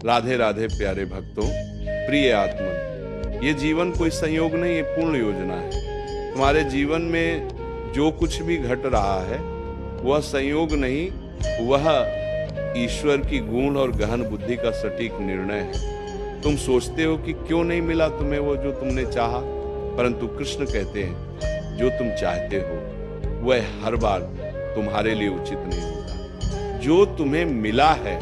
राधे राधे प्यारे भक्तों, प्रिय आत्मन, ये जीवन कोई संयोग नहीं, ये पूर्ण योजना है। तुम्हारे जीवन में जो कुछ भी घट रहा है वह संयोग नहीं, वह ईश्वर की गूढ़ और गहन बुद्धि का सटीक निर्णय है। तुम सोचते हो कि क्यों नहीं मिला तुम्हें वो जो तुमने चाहा, परंतु कृष्ण कहते हैं जो तुम चाहते हो वह हर बार तुम्हारे लिए उचित नहीं होता। जो तुम्हें मिला है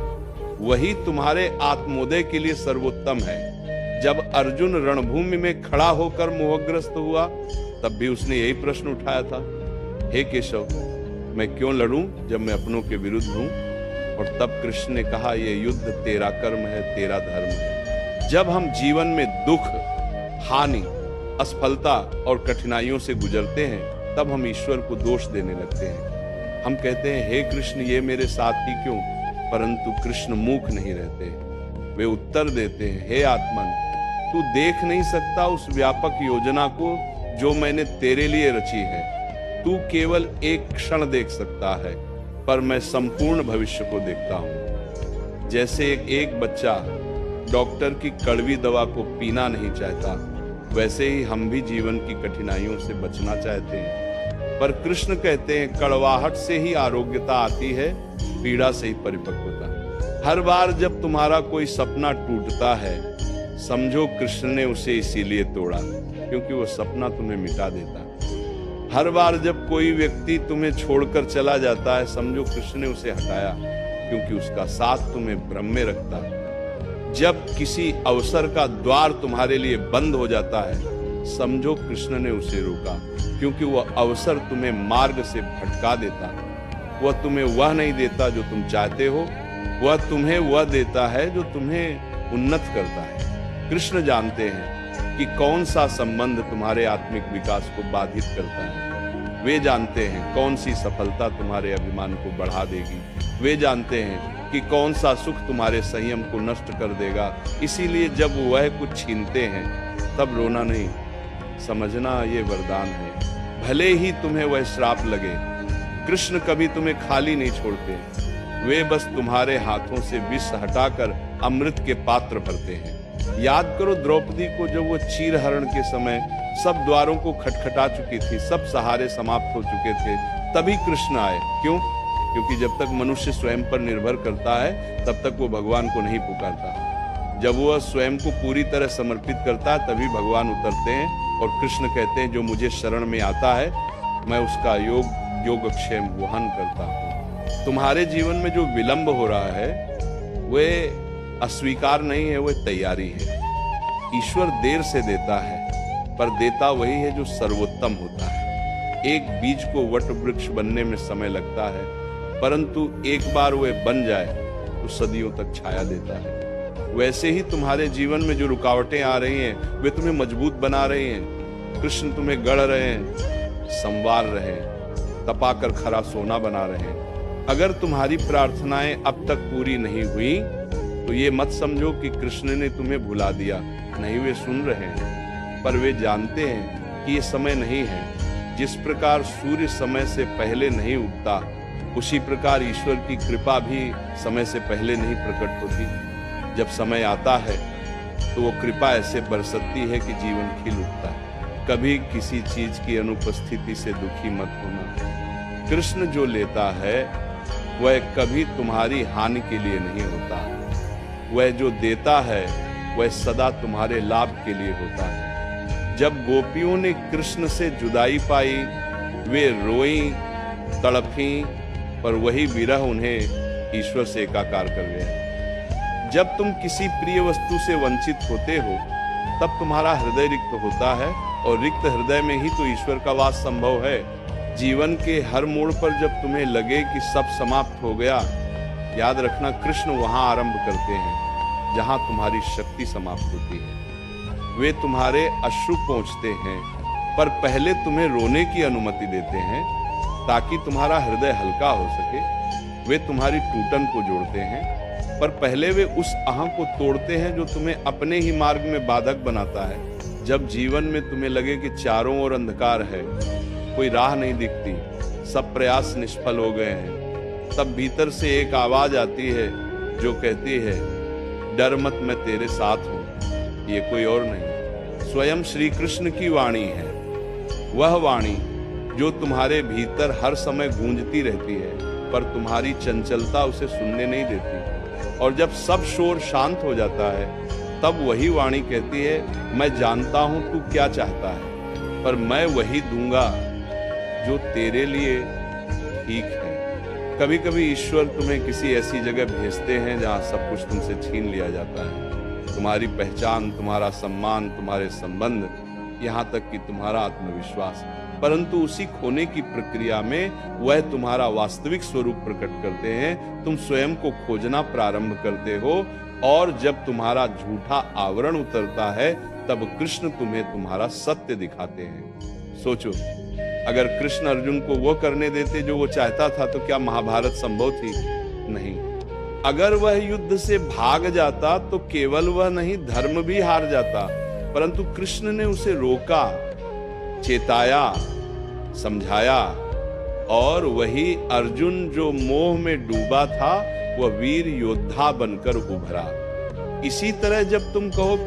वही तुम्हारे आत्मोदय के लिए सर्वोत्तम है। जब अर्जुन रणभूमि में खड़ा होकर मोहग्रस्त हुआ तब भी उसने यही प्रश्न उठाया था, हे केशव, मैं क्यों लड़ूं जब मैं अपनों के विरुद्ध हूं? और तब कृष्ण ने कहा, यह युद्ध तेरा कर्म है, तेरा धर्म है। जब हम जीवन में दुख, हानि, असफलता और कठिनाइयों से गुजरते हैं तब हम ईश्वर को दोष देने लगते हैं। हम कहते हैं, हे कृष्ण, ये मेरे साथ ही क्यों? परंतु कृष्ण मूक नहीं रहते, वे उत्तर देते हैं, हे आत्मन, तू देख नहीं सकता उस व्यापक योजना को जो मैंने तेरे लिए रची है। तू केवल एक क्षण देख सकता है, पर मैं संपूर्ण भविष्य को देखता हूं। जैसे एक बच्चा डॉक्टर की कड़वी दवा को पीना नहीं चाहता, वैसे ही हम भी जीवन की कठिनाइयों से बचना चाहते हैं। पर कृष्ण कहते हैं, कड़वाहट से ही आरोग्यता आती है, पीड़ा से ही परिपक्वता। हर बार जब तुम्हारा कोई सपना टूटता है, समझो कृष्ण ने उसे इसीलिए तोड़ा क्योंकि वो सपना तुम्हें मिटा देता। हर बार जब कोई व्यक्ति तुम्हें छोड़कर चला जाता है, समझो कृष्ण ने उसे हटाया क्योंकि उसका साथ तुम्हें भ्रम में रखता। जब किसी अवसर का द्वार तुम्हारे लिए बंद हो जाता है, समझो कृष्ण ने उसे रोका क्योंकि वह अवसर तुम्हें मार्ग से भटका देता। वह तुम्हें वह नहीं देता जो तुम चाहते हो, वह तुम्हें वह देता है जो तुम्हें उन्नत करता है। कृष्ण जानते हैं कि कौन सा संबंध तुम्हारे आत्मिक विकास को बाधित करता है। वे जानते हैं कौन सी सफलता तुम्हारे अभिमान को बढ़ा देगी। वे जानते हैं कि कौन सा सुख तुम्हारे संयम को नष्ट कर देगा। इसीलिए जब वह कुछ छीनते हैं तब रोना नहीं, समझना ये वरदान है। भले ही तुम्हें वह श्राप लगे, कृष्ण कभी तुम्हें खाली नहीं छोड़ते। वे बस तुम्हारे हाथों से विष हटाकर अमृत के पात्र भरते हैं। याद करो द्रौपदी को, जब वो चीरहरण के समय सब द्वारों को खटखटा चुकी थी, सब सहारे समाप्त हो चुके थे, तभी कृष्ण आए। क्यों? क्योंकि जब तक मनुष्य स्वयं पर निर्भर करता है तब तक वो भगवान को नहीं पुकारता। जब वह स्वयं को पूरी तरह समर्पित करता है तभी भगवान उतरते हैं और कृष्ण कहते हैं, जो मुझे शरण में आता है मैं उसका योगक्षेम वहन करता हूँ। तुम्हारे जीवन में जो विलंब हो रहा है वह अस्वीकार नहीं है, वह तैयारी है। ईश्वर देर से देता है, पर देता वही है जो सर्वोत्तम होता है। एक बीज को वट वृक्ष बनने में समय लगता है, परंतु एक बार वह बन जाए तो सदियों तक छाया देता है। वैसे ही तुम्हारे जीवन में जो रुकावटें आ रही हैं वे तुम्हें मजबूत बना रही हैं। कृष्ण तुम्हें गढ़ रहे हैं, संवार रहे हैं, तपाकर खरा सोना बना रहे हैं। अगर तुम्हारी प्रार्थनाएं अब तक पूरी नहीं हुई तो ये मत समझो कि कृष्ण ने तुम्हें भुला दिया। नहीं, वे सुन रहे हैं, पर वे जानते हैं कि ये समय नहीं है। जिस प्रकार सूर्य समय से पहले नहीं उगता, उसी प्रकार ईश्वर की कृपा भी समय से पहले नहीं प्रकट होती। जब समय आता है तो वो कृपा ऐसे बरसती है कि जीवन खिल उठता है। कभी किसी चीज की अनुपस्थिति से दुखी मत होना। कृष्ण जो लेता है वह कभी तुम्हारी हानि के लिए नहीं होता। वह जो देता है वह सदा तुम्हारे लाभ के लिए होता है। जब गोपियों ने कृष्ण से जुदाई पाई, वे रोईं, तड़फीं, पर वही विरह उन्हें ईश्वर से एकाकार कर गया। जब तुम किसी प्रिय वस्तु से वंचित होते हो तब तुम्हारा हृदय रिक्त होता है, और रिक्त हृदय में ही तो ईश्वर का वास संभव है। जीवन के हर मोड़ पर जब तुम्हें लगे कि सब समाप्त हो गया, याद रखना कृष्ण वहां आरंभ करते हैं जहां तुम्हारी शक्ति समाप्त होती है। वे तुम्हारे अश्रु पोंछते हैं, पर पहले तुम्हें रोने की अनुमति देते हैं ताकि तुम्हारा हृदय हल्का हो सके। वे तुम्हारी टूटन को जोड़ते हैं, पर पहले वे उस अहं को तोड़ते हैं जो तुम्हें अपने ही मार्ग में बाधक बनाता है। जब जीवन में तुम्हें लगे कि चारों ओर अंधकार है, कोई राह नहीं दिखती, सब प्रयास निष्फल हो गए हैं, तब भीतर से एक आवाज आती है जो कहती है, डर मत मैं तेरे साथ हूं। ये कोई और नहीं, स्वयं श्री कृष्ण की वाणी है। वह वाणी जो तुम्हारे भीतर हर समय गूंजती रहती है, पर तुम्हारी चंचलता उसे सुनने नहीं देती। और जब सब शोर शांत हो जाता है, तब वही वाणी कहती है, मैं जानता हूं तू क्या चाहता है, पर मैं वही दूंगा जो तेरे लिए ठीक है। कभी कभी ईश्वर तुम्हें किसी ऐसी जगह भेजते हैं जहां सब कुछ तुमसे छीन लिया जाता है, तुम्हारी पहचान, तुम्हारा सम्मान, तुम्हारे संबंध, यहाँ तक कि तुम्हारा आत्मविश्वास। परंतु उसी खोने की प्रक्रिया में वह तुम्हारा वास्तविक स्वरूप प्रकट करते हैं। तुम स्वयं को खोजना प्रारंभ करते हो, और जब तुम्हारा झूठा आवरण उतरता है, तब कृष्ण तुम्हें तुम्हारा सत्य दिखाते हैं। सोचो, अगर कृष्ण अर्जुन को वो करने देते जो वो चाहता था, तो क्या महाभारत संभव थी? नहीं। अगर वह युद्ध से भाग जाता तो केवल वह नहीं, धर्म भी हार जाता। परंतु कृष्ण ने उसे रोका, चेताया, समझाया, और वही अर्जुन जो मोह में डूबा था, वह वीर योद्धा बनकर उभरा। इसी तरह जब तुम कहो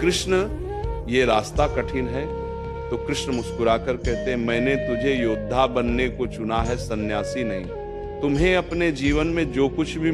कृष्ण ये रास्ता कठिन है, तो कृष्ण मुस्कुराकर कहते हैं, मैंने तुझे योद्धा बनने को चुना है, सन्यासी नहीं। तुम्हें अपने जीवन में जो कुछ भी